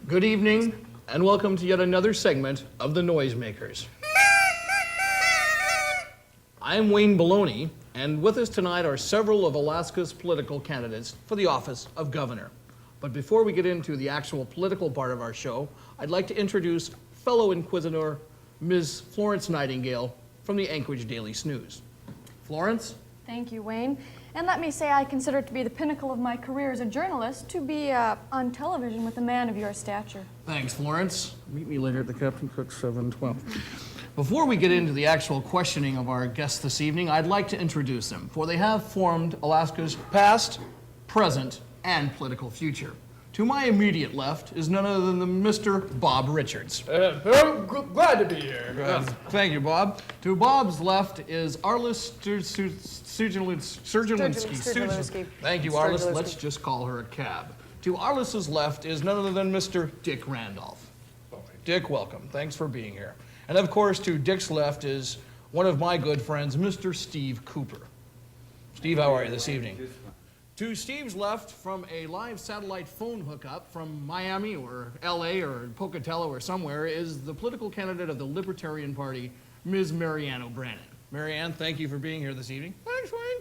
Good evening, and welcome to yet another segment of the Noisemakers. I'm Wayne Baloney, and with us tonight are several of Alaska's political candidates for the office of governor. But before we get into the actual political part of our show, I'd like to introduce fellow Inquisitor, Ms. Florence Nightingale from the Anchorage Daily Snooze. Florence? Thank you, Wayne. And let me say I consider it to be the pinnacle of my career as a journalist to be on television with a man of your stature. Thanks, Florence. Meet me later at the Captain Cook 712. Before we get into the actual questioning of our guests this evening, I'd like to introduce them, for they have formed Alaska's past, present, and political future. To my immediate left is none other than Mr. Bob Richards. I'm glad to be here. Thank you, Bob. To Bob's left is Arliss Sturgelinski. Thank you, Arliss. Let's just call her a cab. To Arliss's left is none other than Mr. Dick Randolph. Dick, welcome. Thanks for being here. And of course, to Dick's left is one of my good friends, Mr. Steve Cooper. Steve, how are you this evening? To Steve's left, from a live satellite phone hookup from Miami or LA or Pocatello or somewhere, is the political candidate of the Libertarian Party, Ms. Marianne O'Brien. Marianne, thank you for being here this evening. Thanks, Wayne.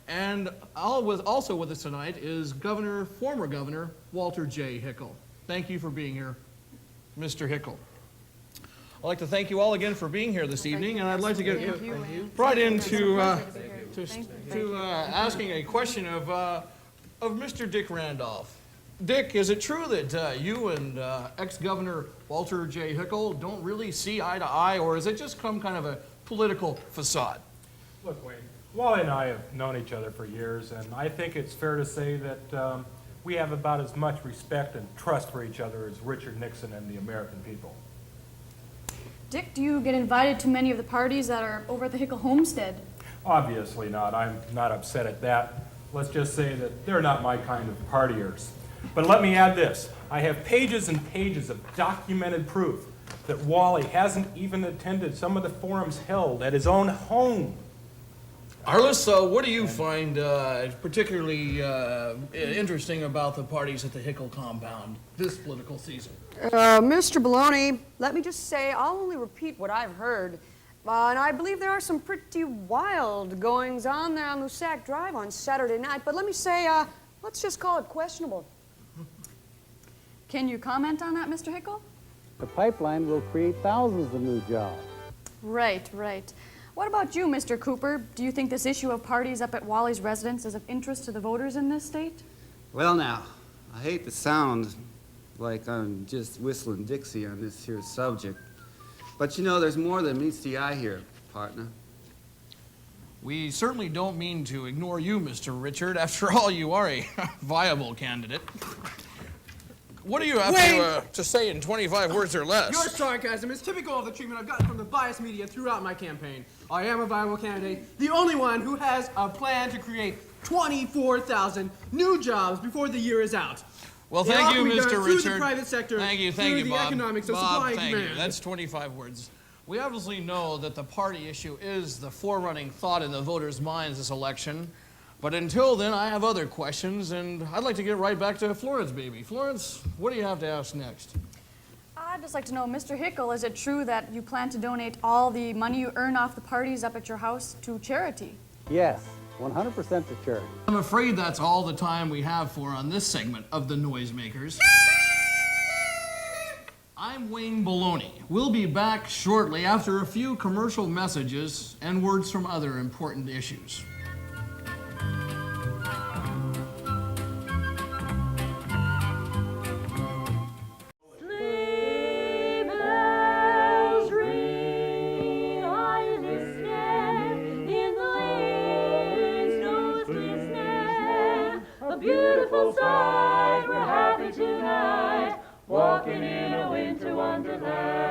And also with us tonight is former Governor Walter J. Hickel. Thank you for being here, Mr. Hickel. I'd like to thank you all again for being here this evening, and I'd like to get right into asking a question of Mr. Dick Randolph. Dick, is it true that you and ex-Governor Walter J. Hickel don't really see eye to eye, or is it just some kind of a political facade? Look, Wayne, Wally and I have known each other for years, and I think it's fair to say that we have about as much respect and trust for each other as Richard Nixon and the American people. Dick, do you get invited to many of the parties that are over at the Hickel homestead? Obviously not. I'm not upset at that. Let's just say that they're not my kind of partiers. But let me add this. I have pages and pages of documented proof that Wally hasn't even attended some of the forums held at his own home. Arliss, what do you find particularly interesting about the parties at the Hickel compound this political season? Mr. Baloney, let me just say I'll only repeat what I've heard. And I believe there are some pretty wild goings on there on Lusac Drive on Saturday night. But let me say, let's just call it questionable. Can you comment on that, Mr. Hickel? The pipeline will create thousands of new jobs. Right, right. What about you, Mr. Cooper? Do you think this issue of parties up at Wally's residence is of interest to the voters in this state? Well, now, I hate to sound like I'm just whistling Dixie on this here subject, but you know, there's more than meets the eye here, partner. We certainly don't mean to ignore you, Mr. Richard. After all, you are a viable candidate. What do you have to say in 25 words or less? Your sarcasm is typical of the treatment I've gotten from the biased media throughout my campaign. I am a viable candidate, the only one who has a plan to create 24,000 new jobs before the year is out. Well, thank you, Mr. Richard. Through the private sector, thank you, through the Bob. economics of supply and demand. That's 25 words. We obviously know that the party issue is the forerunning thought in the voters' minds this election. But until then, I have other questions, and I'd like to get right back to Florence, baby. Florence, what do you have to ask next? I'd just like to know, Mr. Hickel, is it true that you plan to donate all the money you earn off the parties up at your house to charity? Yes, 100% to charity. I'm afraid that's all the time we have for on this segment of the Noisemakers. I'm Wayne Baloney. We'll be back shortly after a few commercial messages and words from other important issues. Beautiful sight, we're happy tonight, walking in a winter wonderland.